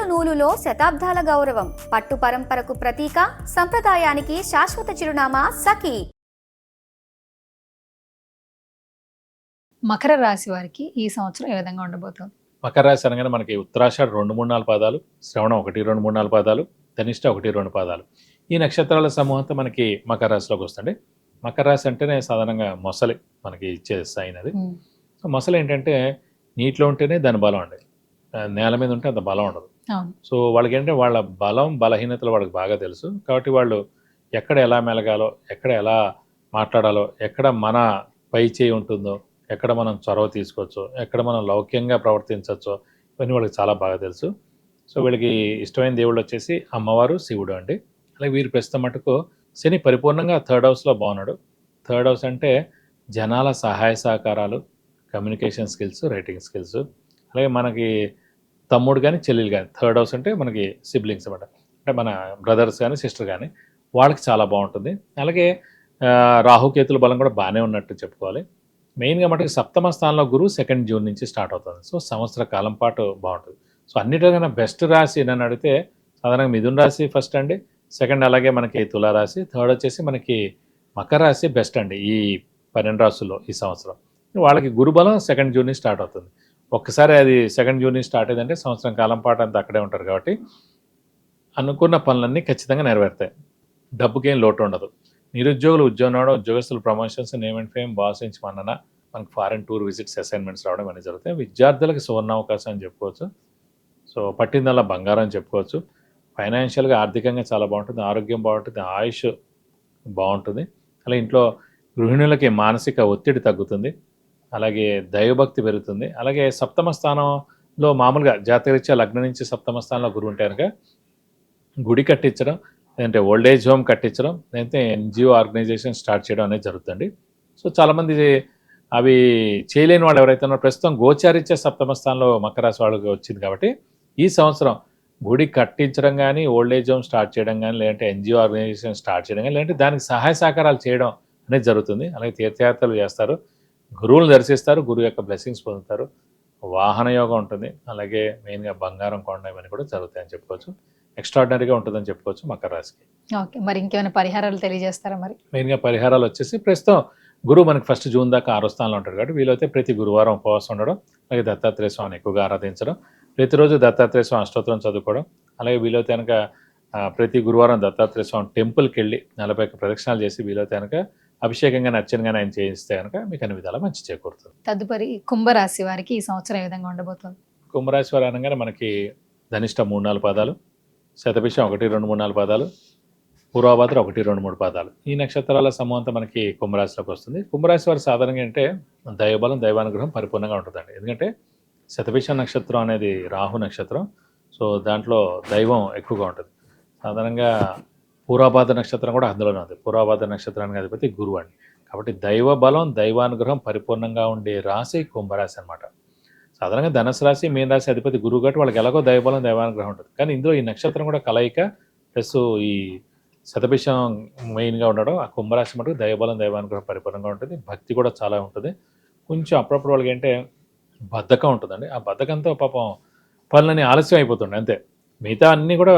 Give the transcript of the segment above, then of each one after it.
నూలులో శతాబ్దాల గౌరవం, పట్టు పరంపరకు ప్రతీక, సంప్రదాయానికి శాశ్వత చిరునామా సఖీ. మకర రాశి వారికి ఈ సంవత్సరం ఏ విధంగా ఉండబోతుంది? మకర రాశి అనగానే మనకి ఉత్తరాషాఢ 2, 3, 4 పాదాలు, శ్రవణం 1, 2, 3, 4 పాదాలు, ధనిష్ట 1, 2 పాదాలు. ఈ నక్షత్రాల సమూహంతో మనకి మకర రాశిలోకి వస్తుంది. మకర రాశి అంటేనే సాధారణంగా మొసలి మనకి ఇచ్చే సైన్ అది. సో మొసలి ఏంటంటే నీటిలో ఉంటేనే దాని బలం అండి, నేల మీద ఉంటే అంత బలం ఉండదు. సో వాళ్ళకి ఏంటంటే వాళ్ళ బలం బలహీనతలు వాళ్ళకి బాగా తెలుసు. కాబట్టి వాళ్ళు ఎక్కడ ఎలా మెలగాలో, ఎక్కడ ఎలా మాట్లాడాలో, ఎక్కడ మన పై చేయి ఉంటుందో, ఎక్కడ మనం చొరవ తీసుకోవచ్చో, ఎక్కడ మనం లౌక్యంగా ప్రవర్తించవచ్చో, ఇవన్నీ వాళ్ళకి చాలా బాగా తెలుసు. సో వీళ్ళకి ఇష్టమైన దేవుళ్ళు వచ్చేసి అమ్మవారు, శివుడు అండి. అలాగే వీరు ప్రస్తుతం మటుకు శని పరిపూర్ణంగా 3rd హౌస్లో బాగున్నాడు. 3rd హౌస్ అంటే జనాల సహాయ సహకారాలు, కమ్యూనికేషన్ స్కిల్స్, రైటింగ్ స్కిల్స్. అలాగే మనకి తమ్ముడు కానీ చెల్లెలు కానీ, 3rd హౌస్ అంటే మనకి సిబ్లింగ్స్ అనమాట, అంటే మన బ్రదర్స్ కానీ సిస్టర్ కానీ వాళ్ళకి చాలా బాగుంటుంది. అలాగే రాహుకేతుల బలం కూడా బాగానే ఉన్నట్టు చెప్పుకోవాలి. మెయిన్గా మటుకు సప్తమ స్థానంలో గురువు 2nd జూన్ నుంచి స్టార్ట్ అవుతుంది. సో సంవత్సర కాలం పాటు బాగుంటుంది. సో అన్నిటికన్నా బెస్ట్ రాశి నన్ను అడిగితే సాధారణంగా మిథున రాశి ఫస్ట్ అండి, 2nd అలాగే మనకి తులారాశి, 3rd వచ్చేసి మనకి మకర రాశి బెస్ట్ అండి. ఈ 12 రాశుల్లో ఈ సంవత్సరం వాళ్ళకి గురుబలం 2nd జూన్ నుంచి స్టార్ట్ అవుతుంది. ఒక్కసారి అది 2nd జూన్ నుంచి స్టార్ట్ అయిందంటే సంవత్సరం కాలం పాటు అంతా అక్కడే ఉంటారు. కాబట్టి అనుకున్న పనులన్నీ ఖచ్చితంగా నెరవేరుతాయి. డబ్బుకేం లోటు ఉండదు. నిరుద్యోగులు ఉద్యోగం రావడం, ఉద్యోగస్తులు promotions, name and fame, boss నుంచి మన్నన, మనకి ఫారెన్ టూర్ విజిట్స్, అసైన్మెంట్స్ రావడం అన్నీ జరుగుతాయి. విద్యార్థులకు సువర్ణావకాశం అని చెప్పుకోవచ్చు. సో పట్టిందల్లా బంగారం అని చెప్పుకోవచ్చు. ఫైనాన్షియల్గా ఆర్థికంగా చాలా బాగుంటుంది. ఆరోగ్యం బాగుంటుంది. ఆయుష్ బాగుంటుంది. అలాగే ఇంట్లో గృహిణులకి మానసిక ఒత్తిడి తగ్గుతుంది. అలాగే దైవభక్తి పెరుగుతుంది. అలాగే సప్తమ స్థానంలో మామూలుగా జాతకరీత్యా లగ్నం నుంచి సప్తమ స్థానంలో గురువు ఉంటే కనుక గుడి కట్టించడం, లేదంటే ఓల్డేజ్ హోమ్ కట్టించడం, లేదంటే ఎన్జిఓ ఆర్గనైజేషన్ స్టార్ట్ చేయడం అనేది జరుగుతుంది. సో చాలామంది అవి చేయలేని వాళ్ళు ఎవరైతే ఉన్నారో ప్రస్తుతం గోచారిత్య సప్తమ స్థానంలో మకర రాశి వాళ్ళకి వచ్చింది. కాబట్టి ఈ సంవత్సరం గుడి కట్టించడం కానీ, ఓల్డేజ్ హోమ్ స్టార్ట్ చేయడం కానీ, లేదంటే ఎన్జిఓ ఆర్గనైజేషన్ స్టార్ట్ చేయడం కానీ, లేదంటే దానికి సహాయ సహకారాలు చేయడం అనేది జరుగుతుంది. అలాగే తీర్థయాత్రలు చేస్తారు, గురువులు దర్శిస్తారు, గురువు యొక్క బ్లెస్సింగ్స్ పొందుతారు, వాహన యోగం ఉంటుంది. అలాగే మెయిన్గా బంగారం కొనడం ఇవన్నీ కూడా జరుగుతాయని చెప్పుకోవచ్చు. ఎక్స్ట్రాడినరీగా ఉంటుందని చెప్పుకోవచ్చు మకర రాశికి. ఓకే, మరి ఇంకేమైనా పరిహారాలు తెలియజేస్తారా? మరి మెయిన్గా పరిహారాలు వచ్చేసి ప్రస్తుతం గురువు మనకి 1st జూన్ దాకా 6వ స్థానంలో ఉంటాడు. కాబట్టి వీలైతే ప్రతి గురువారం ఉపవాసం ఉండడం, అలాగే దత్తాత్రేయ స్వామిని ఎక్కువగా ఆరాధించడం, ప్రతిరోజు దత్తాత్రేయ స్వామి అష్టోత్తరం చదువుకోవడం, అలాగే వీలైతే కనుక ప్రతి గురువారం దత్తాత్రేయ స్వామి టెంపుల్కి వెళ్ళి 41 ప్రదక్షిణాలు చేసి వీలైతే కనుక అభిషేకంగా నచ్చనిగా ఆయన చేయిస్తే కనుక మీకు అన్ని విధాలా మంచి చేకూరుతుంది. తదుపరి కుంభరాశి వారికి ఈ సంవత్సరం ఏ విధంగా ఉండబోతుంది? కుంభరాశి వారు అనగానే మనకి ధనిష్ట 3, 4 పాదాలు, శతభిషం 1, 2, 3, 4 పాదాలు, పూర్వభద్ర 1, 2, 3 పాదాలు. ఈ నక్షత్రాల సమూహంతో మనకి కుంభరాశిలోకి వస్తుంది. కుంభరాశి వారు సాధారణంగా అంటే దైవబలం, దైవానుగ్రహం పరిపూర్ణంగా ఉంటుందండి. ఎందుకంటే శతభిషం నక్షత్రం అనేది రాహు నక్షత్రం. సో దాంట్లో దైవం ఎక్కువగా ఉంటుంది. సాధారణంగా పూర్వభద్ర నక్షత్రం కూడా అందులోనే ఉంది. పూర్వభద్ర నక్షత్రానికి అధిపతి గురువు అండి. కాబట్టి దైవ బలం, దైవానుగ్రహం పరిపూర్ణంగా ఉండే రాశి కుంభరాశి అనమాట. సాధారణంగా ధనుసు రాశి, మీన రాశి అధిపతి గురువు కాబట్టి వాళ్ళకి ఎలాగో దైవబలం, దైవానుగ్రహం ఉంటుంది. కానీ ఇందులో ఈ నక్షత్రం కూడా కలయిక ప్లస్ ఈ శతభిషం మెయిన్గా ఉండడం, ఆ కుంభరాశి మటుకు దైవబలం, దైవానుగ్రహం పరిపూర్ణంగా ఉంటుంది. భక్తి కూడా చాలా ఉంటుంది. కొంచెం అప్పుడప్పుడు వాళ్ళకి ఏంటంటే బద్ధకం ఉంటుందండి. ఆ బద్ధకంతో పాపం పనులని ఆలస్యం అయిపోతుండే అంతే. మిగతా అన్నీ కూడా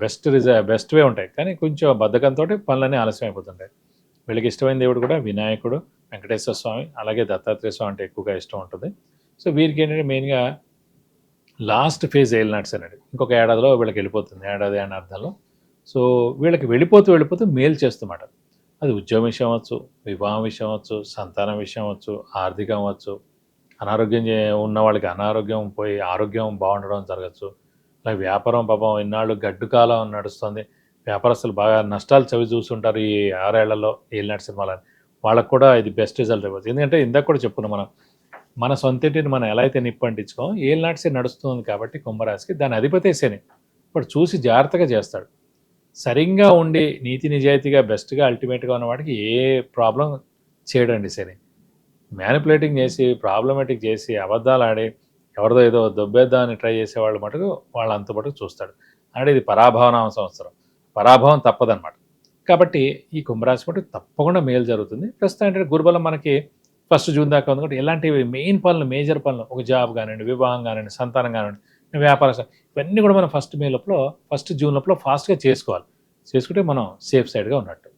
బెస్ట్ వే ఉంటాయి. కానీ కొంచెం బద్ధకంతో పనులన్నీ ఆలస్యం అయిపోతుంటాయి. వీళ్ళకి ఇష్టమైన దేవుడు కూడా వినాయకుడు, వెంకటేశ్వర స్వామి, అలాగే దత్తాత్రేయ స్వామి అంటే ఎక్కువగా ఇష్టం ఉంటుంది. సో వీరికి ఏంటంటే మెయిన్గా లాస్ట్ ఫేజ్ ఏలినాట్స్ అనేది ఇంకొక ఏడాదిలో వీళ్ళకి వెళ్ళిపోతుంది, ఏడాది అనే అర్థంలో. సో వీళ్ళకి వెళ్ళిపోతూ మేలు చేస్తున్నమాట. అది ఉద్యోగం విషయం అవ్వచ్చు, వివాహం విషయం అవ్వచ్చు, సంతానం విషయం అవ్వచ్చు, ఆర్థికం అవ్వచ్చు, అనారోగ్యం ఉన్న వాళ్ళకి అనారోగ్యం పోయి ఆరోగ్యం బాగుండడం జరగచ్చు. అలాగే వ్యాపారం పాపం ఇన్నాళ్ళు గడ్డు కాలం నడుస్తుంది, వ్యాపారస్తులు బాగా నష్టాలు చవి చూస్తుంటారు ఈ 6 ఏళ్లలో ఏలినాటి సినిమాలని. వాళ్ళకు కూడా ఇది బెస్ట్ రిజల్ట్ ఇవ్వచ్చు. ఎందుకంటే ఇందాక కూడా చెప్పుకున్నాం, మన సొంతింటిని మనం ఎలా అయితే నిప్పు అంటించుకోం, ఏలినాటి శని నడుస్తుంది కాబట్టి కుంభరాశికి దాని అధిపతి శని. ఇప్పుడు చూసి జాగ్రత్తగా చేస్తాడు. సరిగ్గా ఉండి నీతి నిజాయితీగా బెస్ట్గా అల్టిమేట్గా ఉన్న వాడికి ఏ ప్రాబ్లం చేయడండి శని. మ్యానిపులేటింగ్ చేసి, ప్రాబ్లమేటిక్ చేసి, అబద్ధాలు ఆడి ఎవరిదో ఏదో దొబ్బేద్దామని ట్రై చేసేవాళ్ళు మటుకు వాళ్ళు అంత మటుకు చూస్తాడు. అంటే ఇది పరాభవనామ సంవత్సరం, పరాభవం తప్పదన్నమాట. కాబట్టి ఈ కుంభరాశి మటుకు తప్పకుండా మేలు జరుగుతుంది. ప్రస్తుతం ఏంటంటే గురుబలం మనకి 1st జూన్ దాకా ఉంది కాబట్టి ఎలాంటివి మెయిన్ పనులు, మేజర్ పనులు, ఒక జాబ్ కానివ్వండి, వివాహం కానివ్వండి, సంతానం కానివ్వండి, వ్యాపార ఇవన్నీ కూడా మనం ఫస్ట్ మే లోపల ఫస్ట్ జూన్ లోపల ఫాస్ట్గా చేసుకోవాలి. చేసుకుంటే మనం సేఫ్ సైడ్గా ఉన్నట్టు.